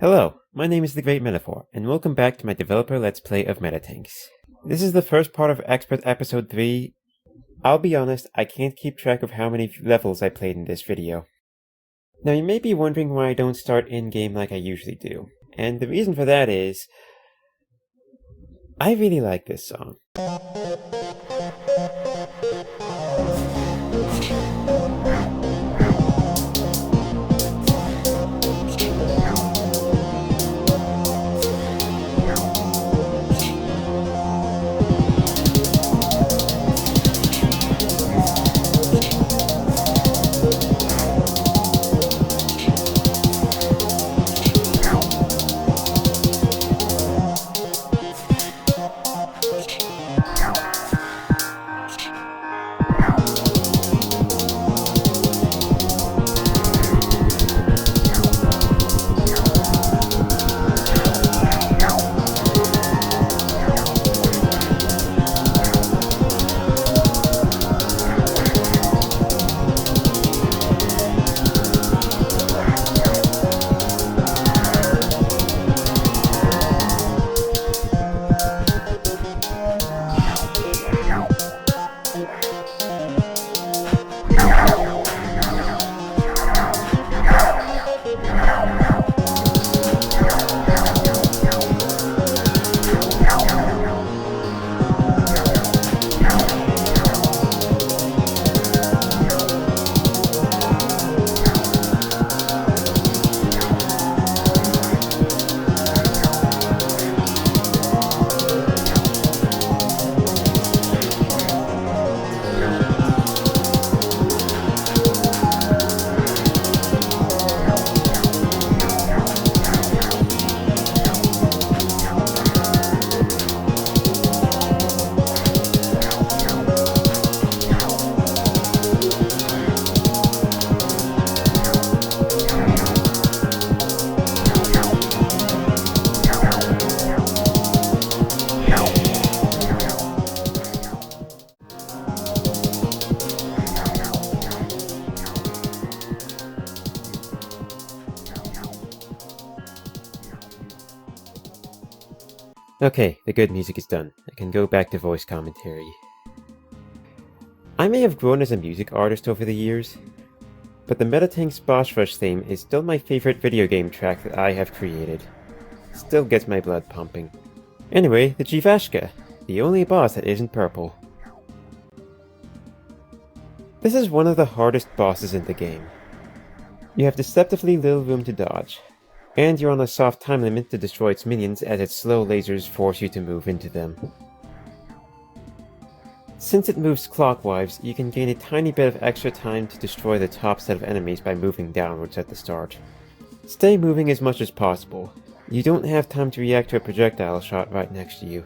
Hello, my name is The Great Metaphor, and welcome back to my developer Let's Play of Metatanks. This is the first part of Expert Episode 3. I'll be honest, I can't keep track of how many levels I played in this video. Now you may be wondering why I don't start in-game like I usually do, and the reason for that is, I really like this song. Okay, the good music is done. I can go back to voice commentary. I may have grown as a music artist over the years, but the Metatanks boss rush theme is still my favorite video game track that I have created. Still gets my blood pumping. Anyway, the Jivashka, the only boss that isn't purple. This is one of the hardest bosses in the game. You have deceptively little room to dodge, and you're on a soft time limit to destroy its minions as its slow lasers force you to move into them. Since it moves clockwise, you can gain a tiny bit of extra time to destroy the top set of enemies by moving downwards at the start. Stay moving as much as possible. You don't have time to react to a projectile shot right next to you.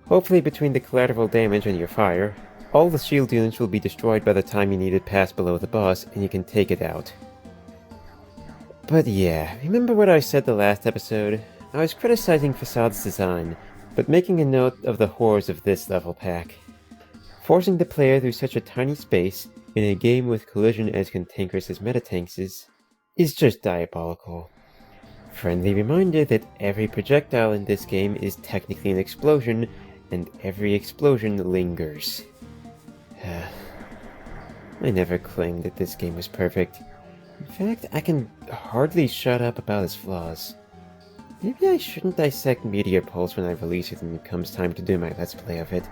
Hopefully between the collateral damage and your fire, all the shield units will be destroyed by the time you need it pass below the boss and you can take it out. But yeah, remember what I said the last episode? I was criticizing Facade's design, but making a note of the horrors of this level pack. Forcing the player through such a tiny space, in a game with collision as cantankerous as Metatanks is just diabolical. Friendly reminder that every projectile in this game is technically an explosion, and every explosion lingers. I never claimed that this game was perfect. In fact, I can hardly shut up about its flaws. Maybe I shouldn't dissect Meteor Pulse when I release it and it comes time to do my Let's Play of it.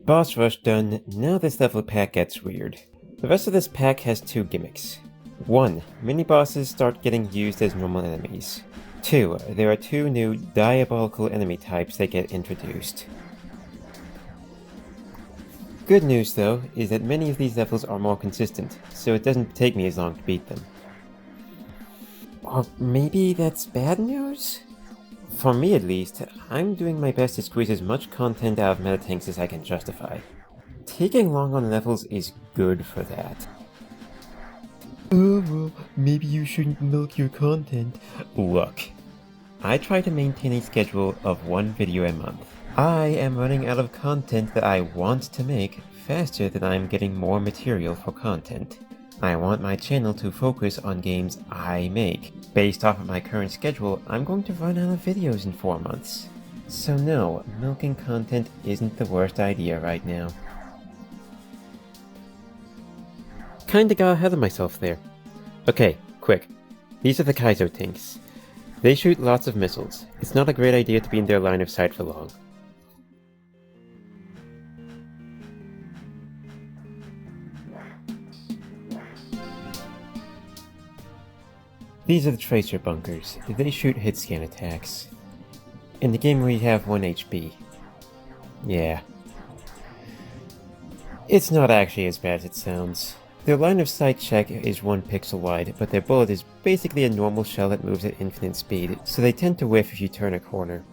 Boss rush done, now this level pack gets weird. The rest of this pack has two gimmicks. 1. Mini-bosses start getting used as normal enemies. 2. There are 2 new diabolical enemy types that get introduced. Good news though, is that many of these levels are more consistent, so it doesn't take me as long to beat them. Or maybe that's bad news? For me at least, I'm doing my best to squeeze as much content out of Metatanks as I can justify. Taking long on levels is good for that. Oh well, maybe you shouldn't milk your content. Look, I try to maintain a schedule of 1 video a month. I am running out of content that I want to make faster than I'm getting more material for content. I want my channel to focus on games I make. Based off of my current schedule, I'm going to run out of videos in 4 months. So no, milking content isn't the worst idea right now. Kinda got ahead of myself there. Okay, quick. These are the Tanks. They shoot lots of missiles. It's not a great idea to be in their line of sight for long. These are the Tracer bunkers. They shoot hit scan attacks. In the game we have 1 HP. Yeah. It's not actually as bad as it sounds. Their line of sight check is 1 pixel wide, but their bullet is basically a normal shell that moves at infinite speed, so they tend to whiff if you turn a corner.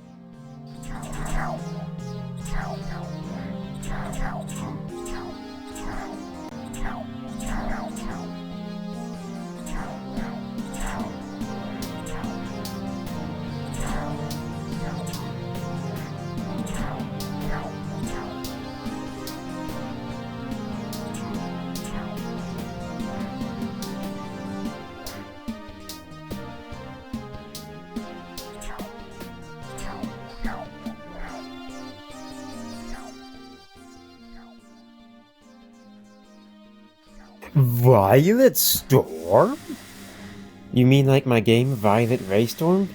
Violet Storm? You mean like my game Violet Raystorm?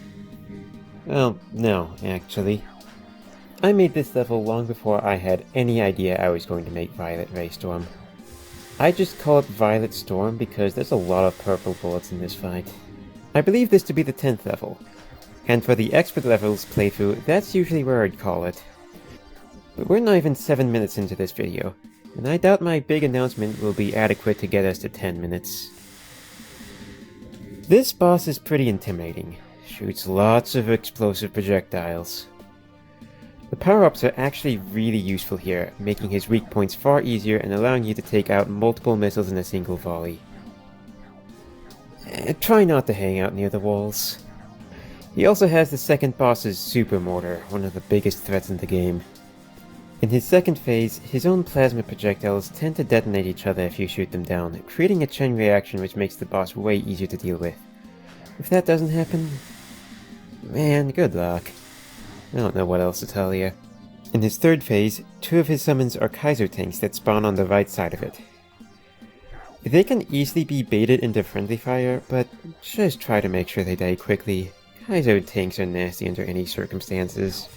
Well, no, actually. I made this level long before I had any idea I was going to make Violet Raystorm. I just call it Violet Storm because there's a lot of purple bullets in this fight. I believe this to be the 10th level, and for the expert levels playthrough, that's usually where I'd call it. But we're not even 7 minutes into this video, and I doubt my big announcement will be adequate to get us to 10 minutes. This boss is pretty intimidating. Shoots lots of explosive projectiles. The power-ups are actually really useful here, making his weak points far easier and allowing you to take out multiple missiles in a single volley. Try not to hang out near the walls. He also has the second boss's super mortar, one of the biggest threats in the game. In his second phase, his own plasma projectiles tend to detonate each other if you shoot them down, creating a chain reaction which makes the boss way easier to deal with. If that doesn't happen, man, good luck. I don't know what else to tell you. In his third phase, 2 of his summons are Tanks that spawn on the right side of it. They can easily be baited into friendly fire, but just try to make sure they die quickly. Tanks are nasty under any circumstances.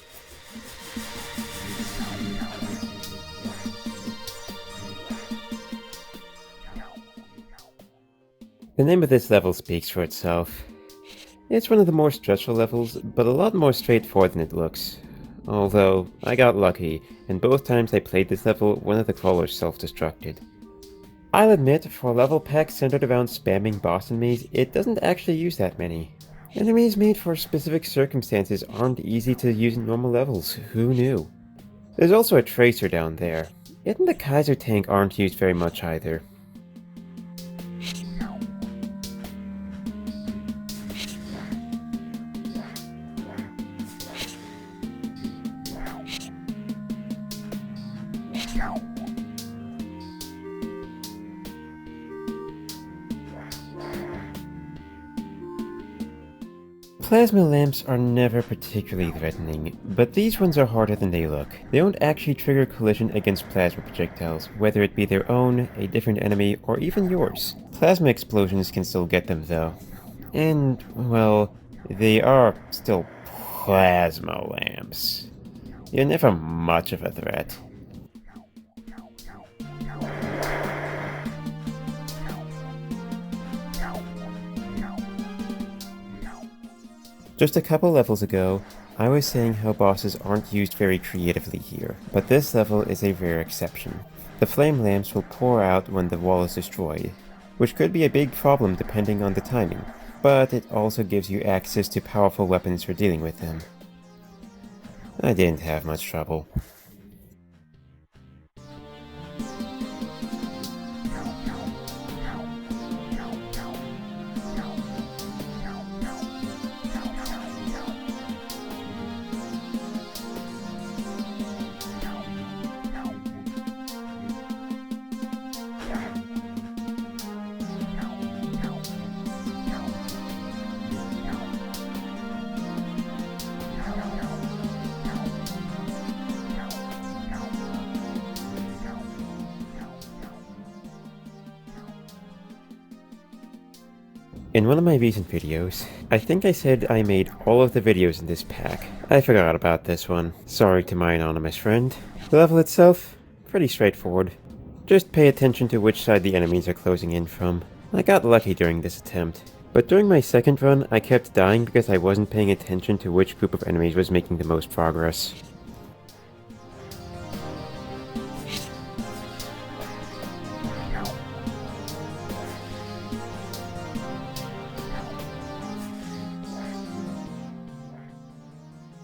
The name of this level speaks for itself. It's one of the more stressful levels, but a lot more straightforward than it looks. Although, I got lucky, and both times I played this level, one of the crawlers self-destructed. I'll admit, for a level pack centered around spamming boss enemies, it doesn't actually use that many. Enemies made for specific circumstances aren't easy to use in normal levels, who knew? There's also a Tracer down there. It and the Tank aren't used very much either. Plasma lamps are never particularly threatening, but these ones are harder than they look. They don't actually trigger collision against plasma projectiles, whether it be their own, a different enemy, or even yours. Plasma explosions can still get them though. And, well, they are still plasma lamps. You're never much of a threat. Just a couple levels ago, I was saying how bosses aren't used very creatively here, but this level is a rare exception. The flame lamps will pour out when the wall is destroyed, which could be a big problem depending on the timing, but it also gives you access to powerful weapons for dealing with them. I didn't have much trouble. In one of my recent videos, I think I said I made all of the videos in this pack. I forgot about this one. Sorry to my anonymous friend. The level itself, pretty straightforward. Just pay attention to which side the enemies are closing in from. I got lucky during this attempt. But during my second run, I kept dying because I wasn't paying attention to which group of enemies was making the most progress.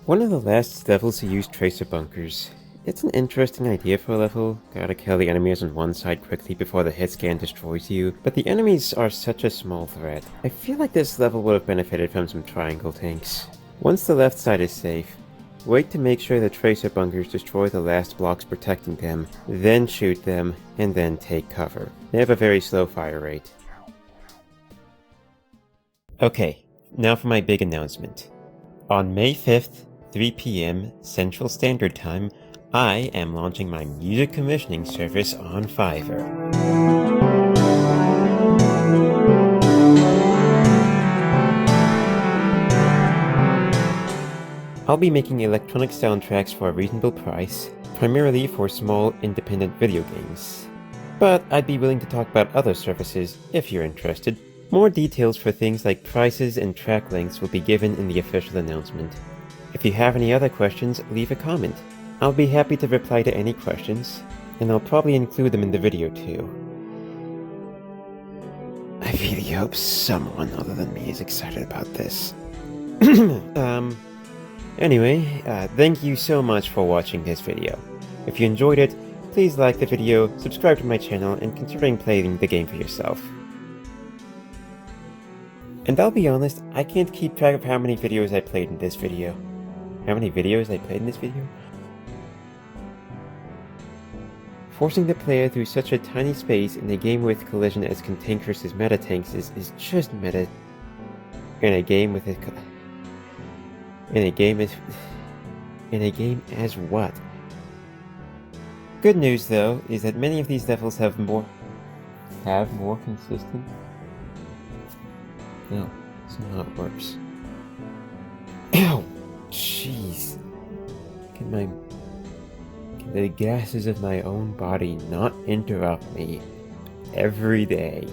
One of the last levels to use tracer bunkers. It's an interesting idea for a level, gotta kill the enemies on one side quickly before the hit scan destroys you, but the enemies are such a small threat. I feel like this level would have benefited from some triangle tanks. Once the left side is safe, wait to make sure the tracer bunkers destroy the last blocks protecting them, then shoot them, and then take cover. They have a very slow fire rate. Okay, now for my big announcement. On May 5th, 3 PM Central Standard Time, I am launching my music commissioning service on Fiverr. I'll be making electronic soundtracks for a reasonable price, primarily for small, independent video games. But I'd be willing to talk about other services if you're interested. More details for things like prices and track lengths will be given in the official announcement. If you have any other questions, leave a comment. I'll be happy to reply to any questions, and I'll probably include them in the video too. I really hope someone other than me is excited about this. Anyway, thank you so much for watching this video. If you enjoyed it, please like the video, subscribe to my channel, and considering playing the game for yourself. And I'll be honest, I can't keep track of how many videos I played in this video. How many videos I played in this video? Forcing the player through such a tiny space in a game with collision as cantankerous as Metatanks is just meta. In a game as what? Good news though is that many of these levels have more consistent. No, that's not how it works. Ow! Jeez. Can the gases of my own body not interrupt me every day?